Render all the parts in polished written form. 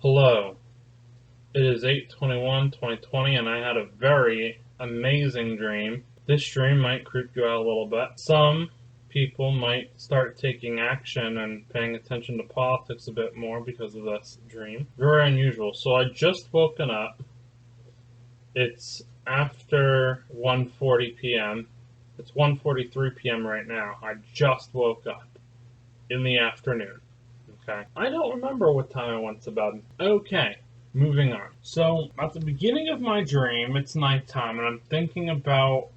Hello, it is 8/21/2020 and I had a very amazing dream. This dream might creep you out a little bit. Some people might start taking action and paying attention to politics a bit more because of this dream. Very unusual. So I just woken up. It's after 1:40 p.m. It's 1:43 p.m. right now. I just woke up in the afternoon. Okay. I don't remember what time I went to bed. Okay, moving on. So, at the beginning of my dream, it's nighttime, and I'm thinking about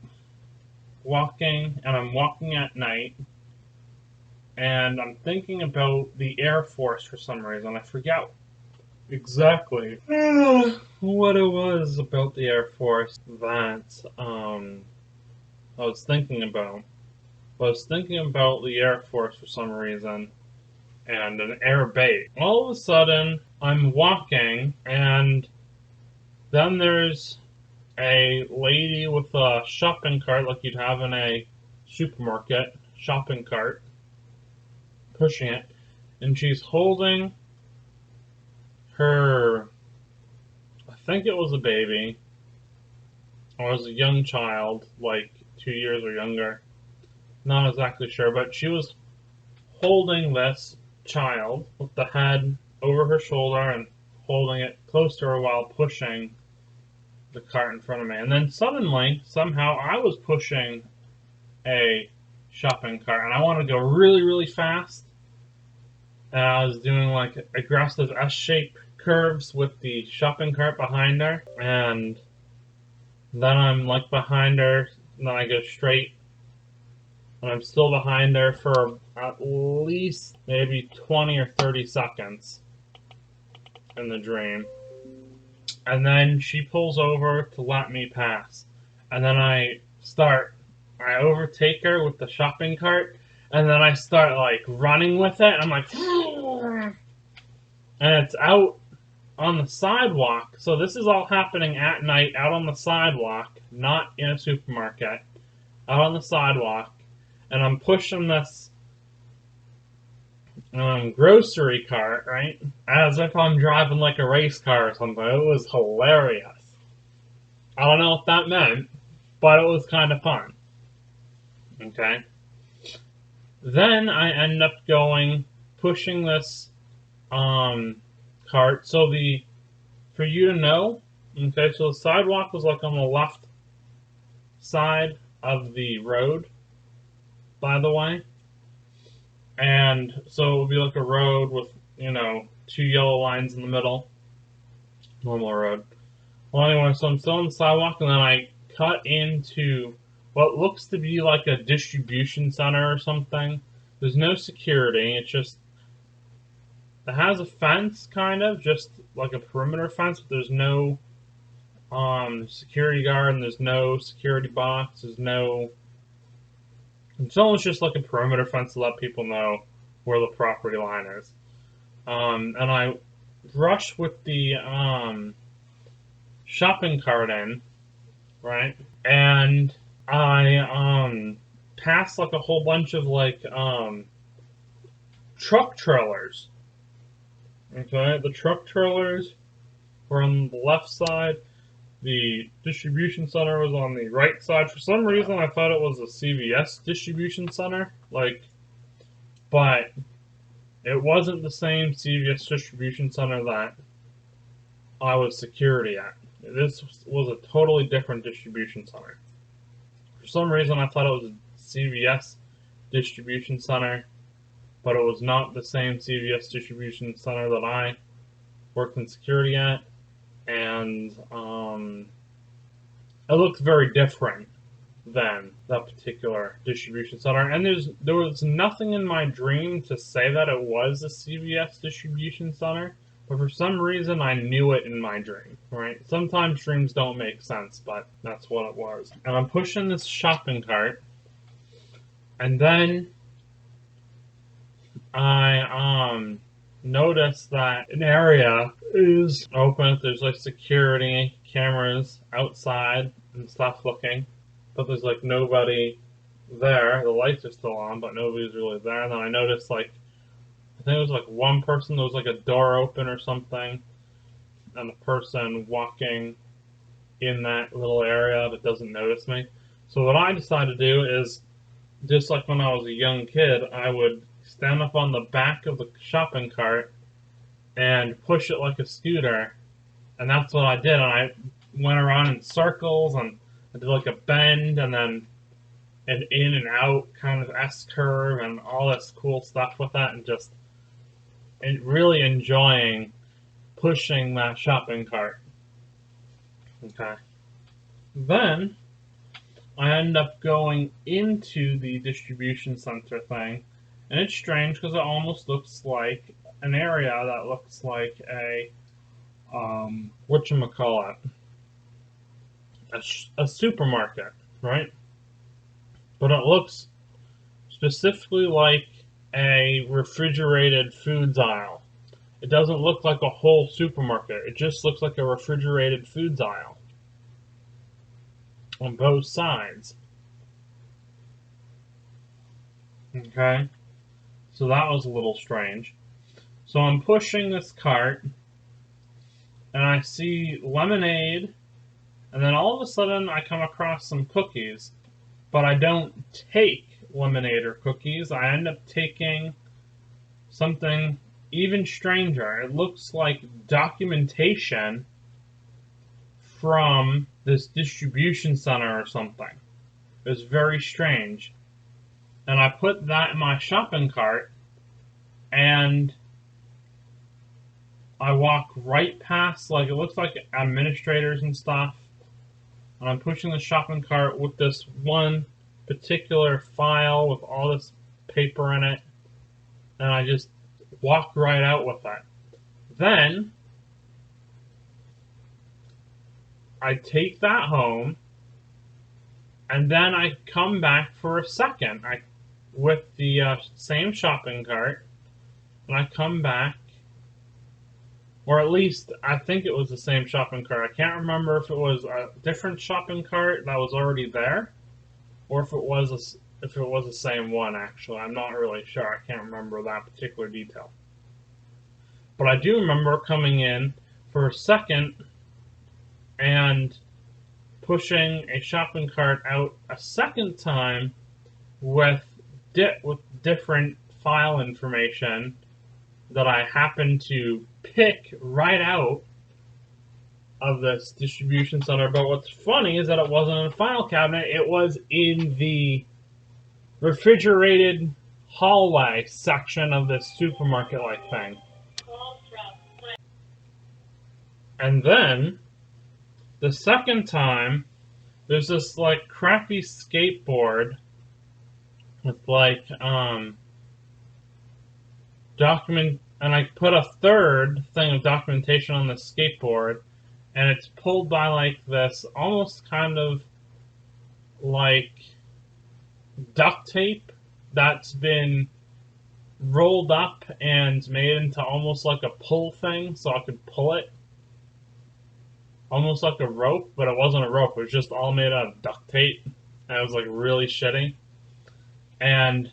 walking, and I'm walking at night, and I'm thinking about the Air Force for some reason. I forget exactly what it was about the Air Force that I was thinking about. I was thinking about the Air Force for some reason and an air base. All of a sudden, I'm walking, and then there's a lady with a shopping cart, like you'd have in a supermarket, shopping cart, pushing it, and she's holding her, I think it was a baby, or it was a young child, like 2 years or younger, not exactly sure, but she was holding this child with the head over her shoulder and holding it close to her while pushing the cart in front of me. And then suddenly, somehow, I was pushing a shopping cart and I wanted to go really, really fast. And I was doing like aggressive S-shaped curves with the shopping cart behind her. And then I'm like behind her, and then I go straight and I'm still behind her for at least maybe 20 or 30 seconds in the dream. And then she pulls over to let me pass. And then I overtake her with the shopping cart, and then I start like running with it. I'm like, and it's out on the sidewalk. So this is all happening at night, out on the sidewalk, not in a supermarket, out on the sidewalk. And I'm pushing this grocery cart, right? As if I'm driving like a race car or something. It was hilarious. I don't know what that meant, but it was kind of fun. Okay? Then I end up pushing this cart. So for you to know, okay, so the sidewalk was like on the left side of the road, by the way. And so it would be like a road with, two yellow lines in the middle. Normal road. Well, anyway, so I'm still on the sidewalk, and then I cut into what looks to be like a distribution center or something. There's no security. It has a fence, kind of, just like a perimeter fence, but there's no security guard, and there's no security box. It's almost just like a perimeter fence to let people know where the property line is. And I rush with the shopping cart in, right? And I pass like a whole bunch of like truck trailers. Okay, the truck trailers were on the left side. The distribution center was on the right side. For some reason, I thought it was a CVS distribution center, but it wasn't the same CVS distribution center that I was security at. This was a totally different distribution center. For some reason, I thought it was a CVS distribution center, but it was not the same CVS distribution center that I worked in security at. And it looked very different than that particular distribution center. And there was nothing in my dream to say that it was a CVS distribution center, but for some reason I knew it in my dream, right? Sometimes dreams don't make sense, but that's what it was. And I'm pushing this shopping cart, and then I notice that an area is open. There's like security cameras outside and stuff looking, but there's like nobody there. The lights are still on, but nobody's really there. And then I noticed I think it was like one person, there was like a door open or something, and a person walking in that little area that doesn't notice me. So what I decided to do is, just like when I was a young kid, I would stand up on the back of the shopping cart and push it like a scooter, and that's what I did. And I went around in circles, and I did like a bend, and then an in and out kind of S curve, and all this cool stuff with that, and just really enjoying pushing that shopping cart. Okay. Then I end up going into the distribution center thing, and it's strange because it almost looks like an area that looks like a whatchamacallit, a supermarket, right? But it looks specifically like a refrigerated foods aisle. It doesn't look like a whole supermarket. It just looks like a refrigerated foods aisle on both sides. Okay, so that was a little strange. So I'm pushing this cart, and I see lemonade, and then all of a sudden I come across some cookies, but I don't take lemonade or cookies. I end up taking something even stranger. It looks like documentation from this distribution center or something. It was very strange. And I put that in my shopping cart, and I walk right past, like, it looks like administrators and stuff, and I'm pushing the shopping cart with this one particular file with all this paper in it, and I just walk right out with it. Then I take that home, and then I come back for a second with the same shopping cart, and I come back, or at least I think it was the same shopping cart. I can't remember if it was a different shopping cart that was already there, or if it was the same one. Actually, I'm not really sure. I can't remember that particular detail. But I do remember coming in for a second and pushing a shopping cart out a second time with different file information that I happened to pick right out of this distribution center. But what's funny is that it wasn't in a file cabinet, it was in the refrigerated hallway section of this supermarket-like thing. And then, the second time, there's this like crappy skateboard with like and I put a third thing of documentation on the skateboard, and it's pulled by like this almost kind of like duct tape that's been rolled up and made into almost like a pull thing, so I could pull it almost like a rope, but it wasn't a rope. It was just all made out of duct tape, and it was like really shitty. And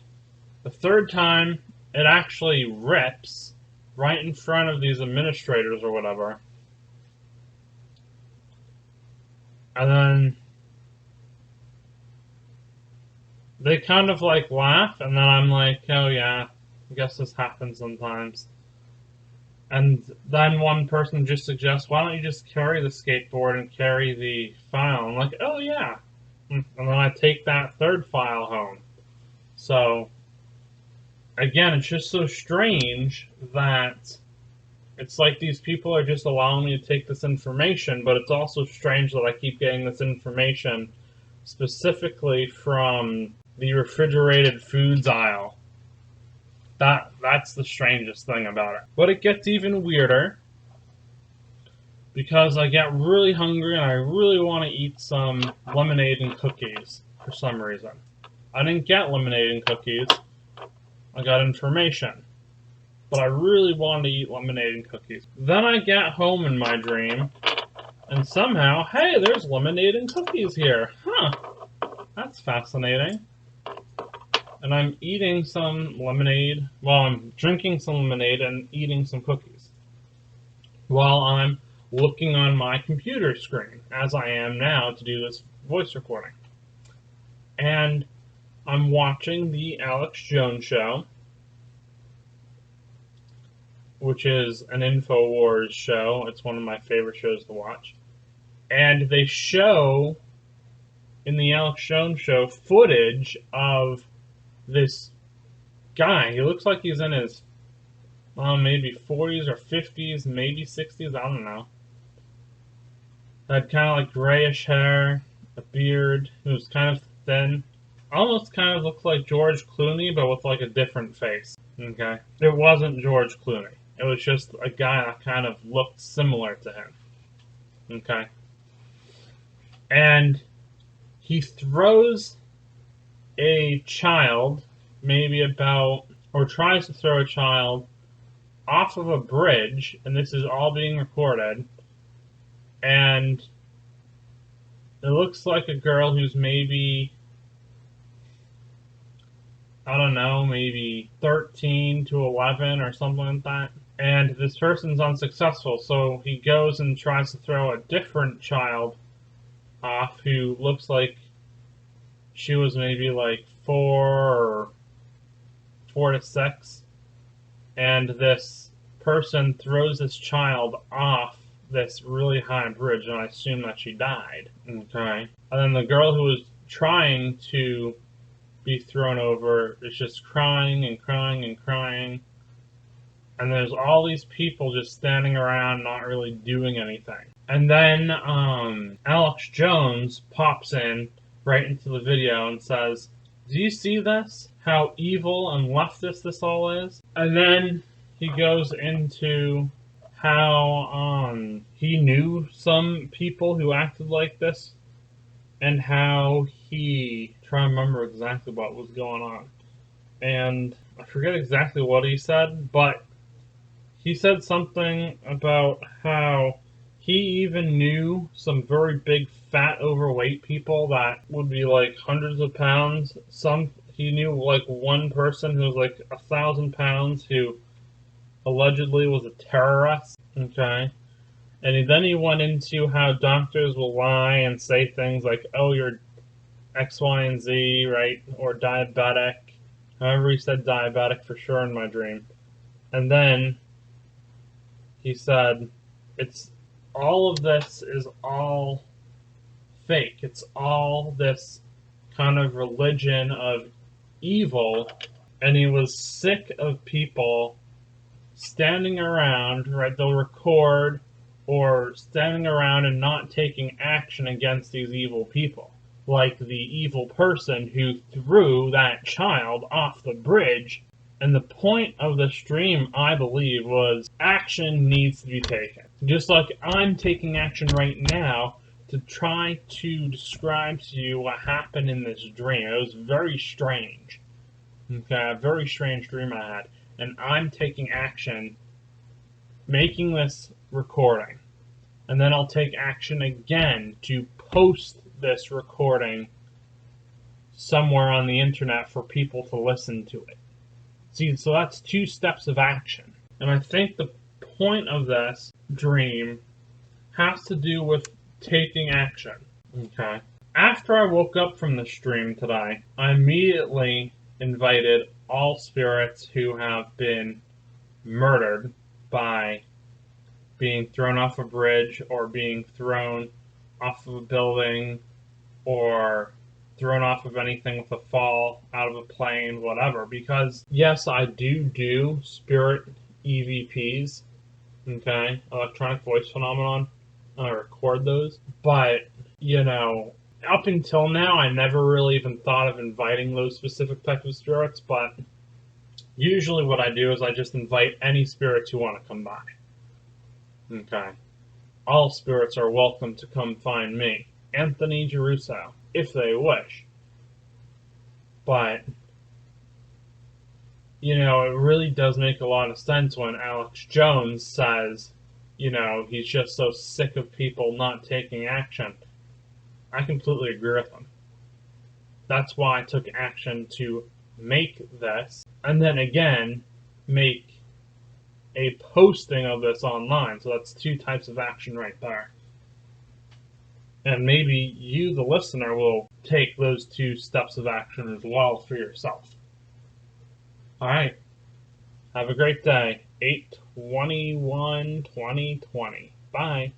the third time, it actually rips right in front of these administrators or whatever. And then they kind of like laugh, and then I'm like, oh yeah, I guess this happens sometimes. And then one person just suggests, why don't you just carry the skateboard and carry the file? I'm like, oh yeah. And then I take that third file home. So, again, it's just so strange that it's like these people are just allowing me to take this information, but it's also strange that I keep getting this information specifically from the refrigerated foods aisle. That's the strangest thing about it. But it gets even weirder because I get really hungry and I really want to eat some lemonade and cookies for some reason. I didn't get lemonade and cookies. I got information. But I really wanted to eat lemonade and cookies. Then I get home in my dream, and somehow, hey, there's lemonade and cookies here. Huh. That's fascinating. And I'm eating some lemonade, well, I'm drinking some lemonade and eating some cookies while I'm looking on my computer screen, as I am now to do this voice recording. And I'm watching the Alex Jones show, which is an INFOWARS show. It's one of my favorite shows to watch. And they show, in the Alex Jones show, footage of this guy. He looks like he's in his maybe 40s or 50s, maybe 60s, I don't know. Had kind of like grayish hair, a beard. He was kind of thin. Almost kind of looked like George Clooney, but with like a different face. Okay? It wasn't George Clooney. It was just a guy that kind of looked similar to him. Okay? And he throws a child, maybe about, or tries to throw a child off of a bridge, and this is all being recorded, and it looks like a girl who's maybe, I don't know, maybe 13 to 11 or something like that. And this person's unsuccessful, so he goes and tries to throw a different child off who looks like she was maybe like 4 to 6. And this person throws this child off this really high bridge, and I assume that she died. Okay. And then the girl who was trying to be thrown over is just crying and crying and crying. And there's all these people just standing around not really doing anything. And then Alex Jones pops in right into the video and says, "Do you see this? How evil and leftist this all is?" And then he goes into how he knew some people who acted like this, and how he, trying to remember exactly what was going on. And I forget exactly what he said, but he said something about how he even knew some very big, fat, overweight people that would be like hundreds of pounds. He knew like one person who was like 1,000 pounds who allegedly was a terrorist. Okay. And then he went into how doctors will lie and say things like, "Oh, you're X, Y, and Z, right? Or diabetic." However, he said diabetic for sure in my dream. And then he said, all of this is all fake. It's all this kind of religion of evil. And he was sick of people standing around, right? They'll record, or standing around and not taking action against these evil people. Like the evil person who threw that child off the bridge. And the point of the stream, I believe, was action needs to be taken. Just like I'm taking action right now to try to describe to you what happened in this dream. It was very strange. Okay, a very strange dream I had. And I'm taking action, making this recording. And then I'll take action again to post this recording somewhere on the internet for people to listen to it. See, so that's 2 steps of action. And I think the point of this dream has to do with taking action. Okay. After I woke up from the stream today, I immediately invited all spirits who have been murdered by being thrown off a bridge, or being thrown off of a building, or thrown off of anything with a fall, out of a plane, whatever. Because, yes, I do spirit EVPs, okay, electronic voice phenomenon. I record those. But, up until now, I never really even thought of inviting those specific types of spirits, but usually what I do is I just invite any spirits who want to come by. Okay. All spirits are welcome to come find me, Anthony Geruso, if they wish. But, it really does make a lot of sense when Alex Jones says, he's just so sick of people not taking action. I completely agree with him. That's why I took action to make this, and then again, make a posting of this online. So that's two types of action right there. And maybe you, the listener, will take those two steps of action as well for yourself. All right. Have a great day. 8/21/2020. Bye.